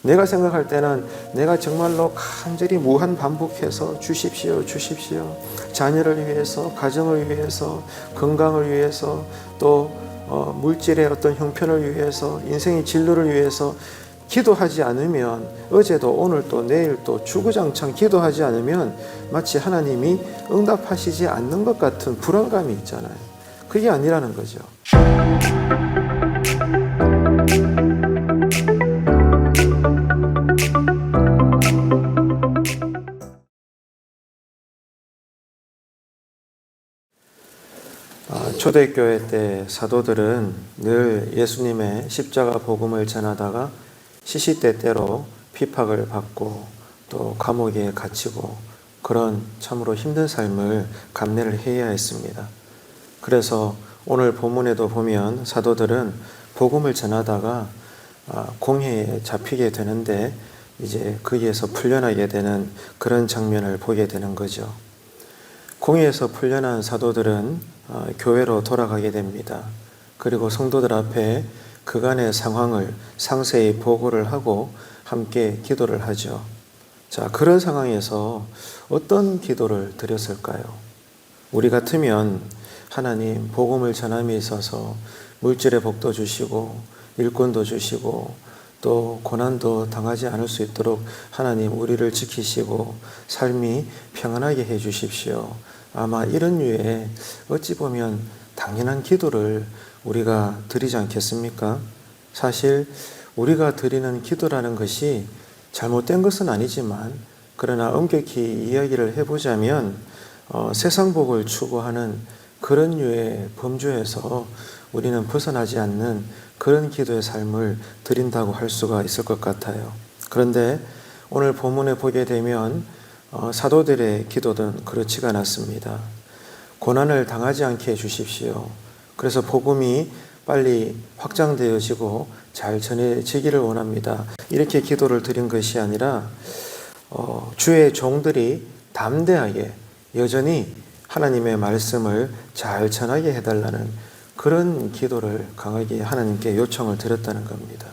내가 생각할 때는 내가 정말로 간절히 무한 반복해서 주십시오, 주십시오. 자녀를 위해서, 가정을 위해서, 건강을 위해서, 또 물질의 어떤 형편을 위해서, 인생의 진로를 위해서 기도하지 않으면, 어제도 오늘 또 내일 또 주구장창 기도하지 않으면 마치 하나님이 응답하시지 않는 것 같은 불안감이 있잖아요. 그게 아니라는 거죠. 초대교회 때 사도들은 늘 예수님의 십자가 복음을 전하다가 시시때때로 핍박을 받고 또 감옥에 갇히고 그런 참으로 힘든 삶을 감내를 해야 했습니다. 그래서 오늘 본문에도 보면 사도들은 복음을 전하다가 공회에 잡히게 되는데 이제 거기에서 풀려나게 되는 그런 장면을 보게 되는 거죠. 공회에서 풀려난 사도들은 교회로 돌아가게 됩니다. 그리고 성도들 앞에 그간의 상황을 상세히 보고를 하고 함께 기도를 하죠. 자, 그런 상황에서 어떤 기도를 드렸을까요? 우리 같으면 하나님 복음을 전함에 있어서 물질의 복도 주시고 일꾼도 주시고 또 고난도 당하지 않을 수 있도록 하나님 우리를 지키시고 삶이 평안하게 해 주십시오. 아마 이런 류의 어찌 보면 당연한 기도를 우리가 드리지 않겠습니까? 사실 우리가 드리는 기도라는 것이 잘못된 것은 아니지만 그러나 엄격히 이야기를 해보자면 세상 복을 추구하는 그런 류의 범주에서 우리는 벗어나지 않는 그런 기도의 삶을 드린다고 할 수가 있을 것 같아요. 그런데 오늘 본문에 보게 되면 사도들의 기도는 그렇지가 않았습니다. 고난을 당하지 않게 해주십시오. 그래서 복음이 빨리 확장되어지고 잘 전해지기를 원합니다. 이렇게 기도를 드린 것이 아니라 주의 종들이 담대하게 여전히 하나님의 말씀을 잘 전하게 해달라는 그런 기도를 강하게 하나님께 요청을 드렸다는 겁니다.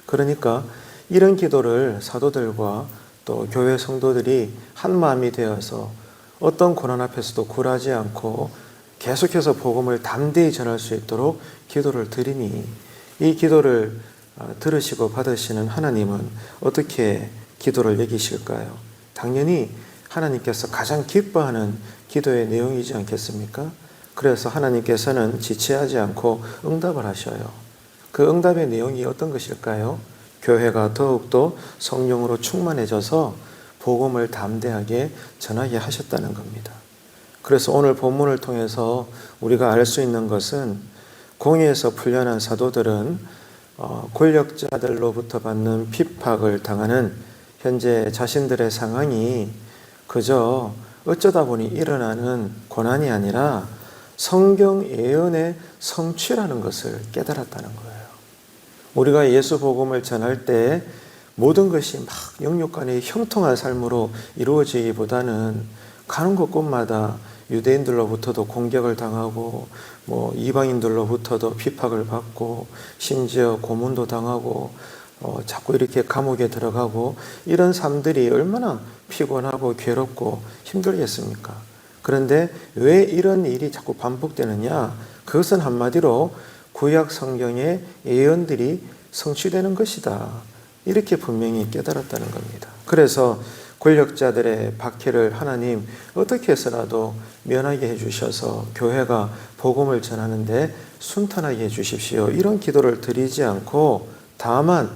그러니까 이런 기도를 사도들과 또 교회 성도들이 한 마음이 되어서 어떤 고난 앞에서도 굴하지 않고 계속해서 복음을 담대히 전할 수 있도록 기도를 드리니 이 기도를 들으시고 받으시는 하나님은 어떻게 기도를 여기실까요? 당연히 하나님께서 가장 기뻐하는 기도의 내용이지 않겠습니까? 그래서 하나님께서는 지체하지 않고 응답을 하셔요. 그 응답의 내용이 어떤 것일까요? 교회가 더욱더 성령으로 충만해져서 복음을 담대하게 전하게 하셨다는 겁니다. 그래서 오늘 본문을 통해서 우리가 알 수 있는 것은 공회에서 풀려난 사도들은 권력자들로부터 받는 핍박을 당하는 현재 자신들의 상황이 그저 어쩌다 보니 일어나는 고난이 아니라 성경 예언의 성취라는 것을 깨달았다는 거예요. 우리가 예수 복음을 전할 때 모든 것이 막 영육간의 형통한 삶으로 이루어지기보다는 가는 곳곳마다 유대인들로부터도 공격을 당하고 이방인들로부터도 핍박을 받고 심지어 고문도 당하고 자꾸 이렇게 감옥에 들어가고 이런 삶들이 얼마나 피곤하고 괴롭고 힘들겠습니까? 그런데 왜 이런 일이 자꾸 반복되느냐? 그것은 한마디로 구약 성경의 예언들이 성취되는 것이다. 이렇게 분명히 깨달았다는 겁니다. 그래서 권력자들의 박해를 하나님 어떻게 해서라도 면하게 해주셔서 교회가 복음을 전하는데 순탄하게 해주십시오. 이런 기도를 드리지 않고 다만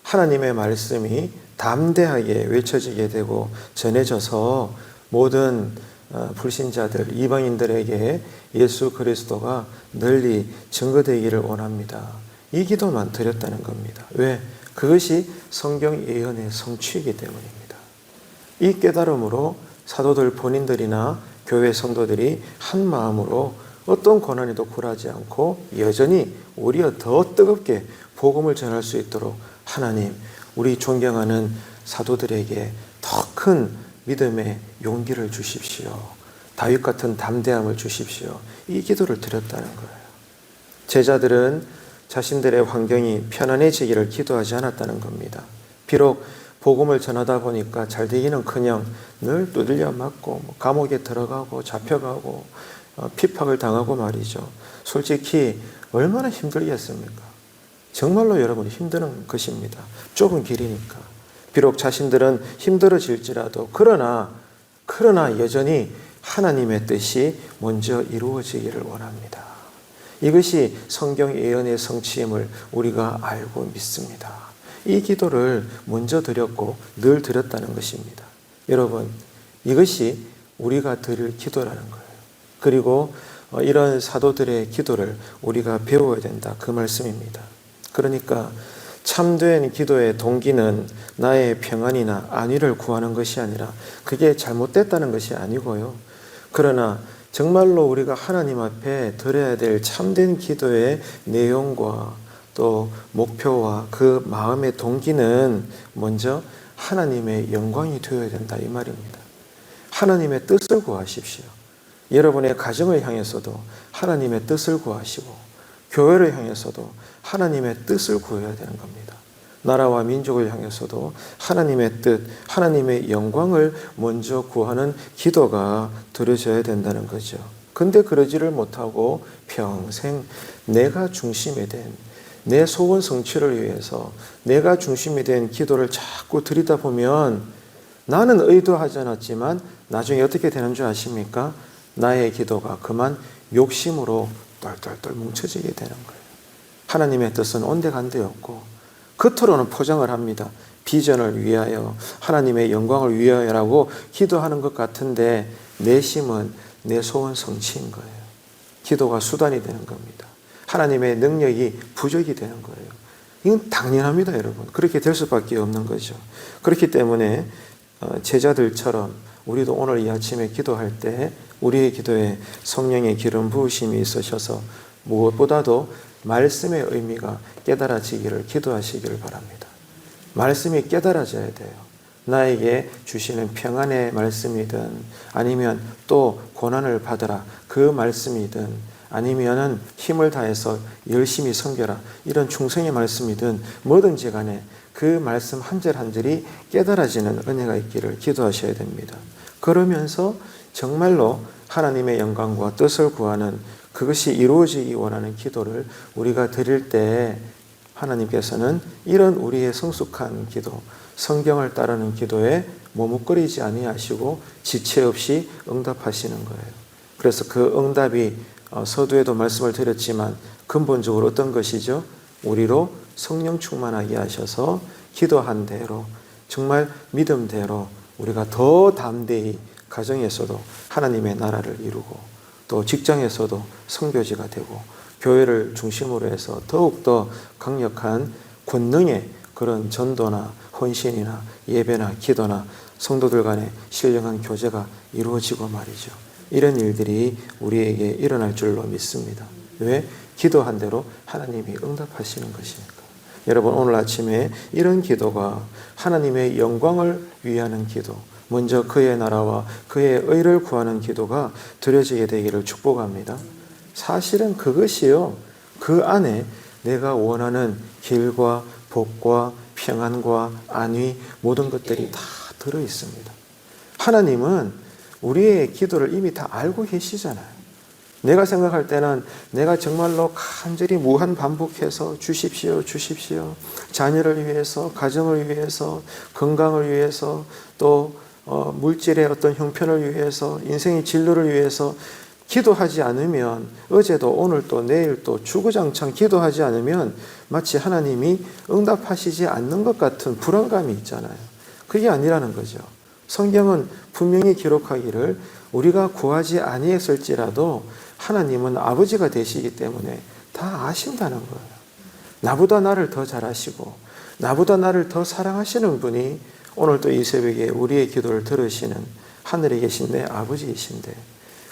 하나님의 말씀이 담대하게 외쳐지게 되고 전해져서 모든 불신자들, 이방인들에게 예수 그리스도가 널리 증거되기를 원합니다. 이 기도만 드렸다는 겁니다. 왜? 그것이 성경 예언의 성취이기 때문입니다. 이 깨달음으로 사도들 본인들이나 교회 성도들이 한 마음으로 어떤 고난에도 굴하지 않고 여전히 오히려 더 뜨겁게 복음을 전할 수 있도록 하나님, 우리 존경하는 사도들에게 더 큰 믿음의 용기를 주십시오. 다윗 같은 담대함을 주십시오. 이 기도를 드렸다는 거예요. 제자들은 자신들의 환경이 편안해지기를 기도하지 않았다는 겁니다. 비록 복음을 전하다 보니까 잘 되기는커녕 늘 두들려 맞고 감옥에 들어가고 잡혀가고 핍박을 당하고 말이죠. 솔직히 얼마나 힘들겠습니까? 정말로 여러분 힘드는 것입니다. 좁은 길이니까. 비록 자신들은 힘들어질지라도 그러나 여전히 하나님의 뜻이 먼저 이루어지기를 원합니다. 이것이 성경 예언의 성취임을 우리가 알고 믿습니다. 이 기도를 먼저 드렸고 늘 드렸다는 것입니다. 여러분, 이것이 우리가 드릴 기도라는 거예요. 그리고 이런 사도들의 기도를 우리가 배워야 된다, 그 말씀입니다. 그러니까 참된 기도의 동기는 나의 평안이나 안위를 구하는 것이 아니라 그게 잘못됐다는 것이 아니고요. 그러나 정말로 우리가 하나님 앞에 드려야 될 참된 기도의 내용과 또 목표와 그 마음의 동기는 먼저 하나님의 영광이 되어야 된다, 이 말입니다. 하나님의 뜻을 구하십시오. 여러분의 가정을 향해서도 하나님의 뜻을 구하시고 교회를 향해서도 하나님의 뜻을 구해야 되는 겁니다. 나라와 민족을 향해서도 하나님의 뜻, 하나님의 영광을 먼저 구하는 기도가 드려져야 된다는 거죠. 근데 그러지를 못하고 평생 내가 중심이 된 내 소원 성취를 위해서 내가 중심이 된 기도를 자꾸 드리다 보면 나는 의도하지 않았지만 나중에 어떻게 되는 줄 아십니까? 나의 기도가 그만 욕심으로 똘똘똘 뭉쳐지게 되는 거예요. 하나님의 뜻은 온데간데 없고 겉으로는 포장을 합니다. 비전을 위하여, 하나님의 영광을 위하여라고 기도하는 것 같은데 내심은 내 소원 성취인 거예요. 기도가 수단이 되는 겁니다. 하나님의 능력이 부족이 되는 거예요. 이건 당연합니다, 여러분. 그렇게 될 수밖에 없는 거죠. 그렇기 때문에 제자들처럼 우리도 오늘 이 아침에 기도할 때 우리의 기도에 성령의 기름 부으심이 있으셔서 무엇보다도 말씀의 의미가 깨달아지기를 기도하시기를 바랍니다. 말씀이 깨달아져야 돼요. 나에게 주시는 평안의 말씀이든 아니면 또 고난을 받으라 그 말씀이든 아니면은 힘을 다해서 열심히 섬겨라 이런 충성의 말씀이든 뭐든지 간에 그 말씀 한 절 한 절이 깨달아지는 은혜가 있기를 기도하셔야 됩니다. 그러면서 정말로 하나님의 영광과 뜻을 구하는 그것이 이루어지기 원하는 기도를 우리가 드릴 때 하나님께서는 이런 우리의 성숙한 기도, 성경을 따르는 기도에 머뭇거리지 아니하시고 지체 없이 응답하시는 거예요. 그래서 그 응답이 서두에도 말씀을 드렸지만 근본적으로 어떤 것이죠? 우리로 성령 충만하게 하셔서 기도한 대로 정말 믿음대로 우리가 더 담대히 가정에서도 하나님의 나라를 이루고 또 직장에서도 선교지가 되고 교회를 중심으로 해서 더욱더 강력한 권능의 그런 전도나 헌신이나 예배나 기도나 성도들 간의 신령한 교제가 이루어지고 말이죠. 이런 일들이 우리에게 일어날 줄로 믿습니다. 왜? 기도한 대로 하나님이 응답하시는 것이니까. 여러분 오늘 아침에 이런 기도가 하나님의 영광을 위하는 기도, 먼저 그의 나라와 그의 의를 구하는 기도가 드려지게 되기를 축복합니다. 사실은 그것이요, 그 안에 내가 원하는 길과 복과 평안과 안위 모든 것들이 다 들어 있습니다. 하나님은 우리의 기도를 이미 다 알고 계시잖아요. 내가 생각할 때는 내가 정말로 간절히 무한 반복해서 주십시오, 주십시오. 자녀를 위해서, 가정을 위해서, 건강을 위해서, 또 물질의 어떤 형편을 위해서, 인생의 진로를 위해서 기도하지 않으면 어제도 오늘도 내일도 주구장창 기도하지 않으면 마치 하나님이 응답하시지 않는 것 같은 불안감이 있잖아요. 그게 아니라는 거죠. 성경은 분명히 기록하기를 우리가 구하지 아니했을지라도 하나님은 아버지가 되시기 때문에 다 아신다는 거예요. 나보다 나를 더 잘 아시고 나보다 나를 더 사랑하시는 분이 오늘 또 이 새벽에 우리의 기도를 들으시는 하늘에 계신 내 아버지이신데,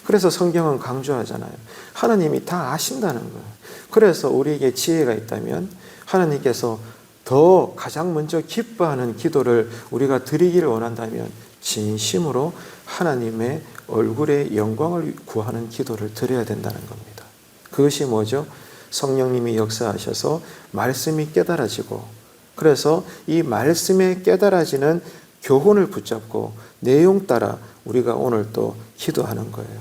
그래서 성경은 강조하잖아요. 하나님이 다 아신다는 거예요. 그래서 우리에게 지혜가 있다면 하나님께서 더 가장 먼저 기뻐하는 기도를 우리가 드리기를 원한다면 진심으로 하나님의 얼굴의 영광을 구하는 기도를 드려야 된다는 겁니다. 그것이 뭐죠? 성령님이 역사하셔서 말씀이 깨달아지고 그래서 이 말씀에 깨달아지는 교훈을 붙잡고 내용 따라 우리가 오늘 또 기도하는 거예요.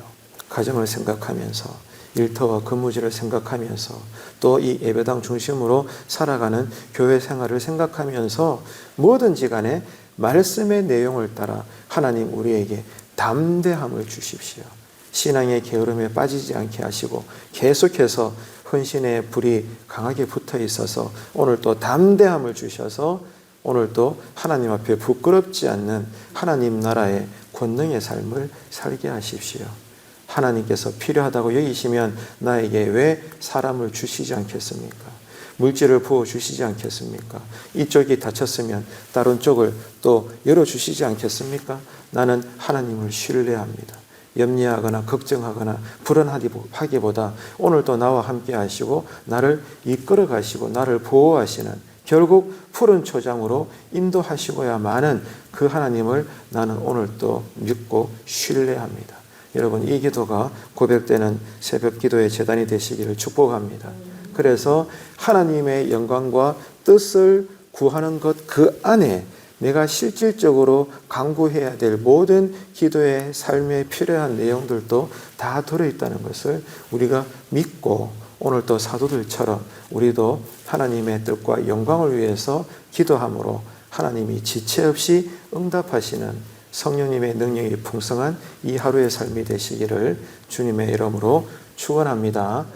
가정을 생각하면서, 일터와 근무지를 생각하면서, 또 이 예배당 중심으로 살아가는 교회 생활을 생각하면서 뭐든지 간에 말씀의 내용을 따라 하나님 우리에게 담대함을 주십시오. 신앙의 게으름에 빠지지 않게 하시고 계속해서 헌신의 불이 강하게 붙어 있어서 오늘 또 담대함을 주셔서 오늘 또 하나님 앞에 부끄럽지 않는 하나님 나라의 권능의 삶을 살게 하십시오. 하나님께서 필요하다고 여기시면 나에게 왜 사람을 주시지 않겠습니까? 물질을 부어주시지 않겠습니까? 이쪽이 닫혔으면 다른 쪽을 또 열어주시지 않겠습니까? 나는 하나님을 신뢰합니다. 염려하거나 걱정하거나 불안하기보다 오늘도 나와 함께 하시고 나를 이끌어 가시고 나를 보호하시는, 결국 푸른 초장으로 인도하시고야만은 그 하나님을 나는 오늘도 믿고 신뢰합니다. 여러분, 이 기도가 고백되는 새벽 기도의 제단이 되시기를 축복합니다. 그래서 하나님의 영광과 뜻을 구하는 것 그 안에 내가 실질적으로 강구해야 될 모든 기도의 삶에 필요한 내용들도 다 들어있다는 것을 우리가 믿고 오늘 또 사도들처럼 우리도 하나님의 뜻과 영광을 위해서 기도함으로 하나님이 지체 없이 응답하시는 성령님의 능력이 풍성한 이 하루의 삶이 되시기를 주님의 이름으로 축원합니다.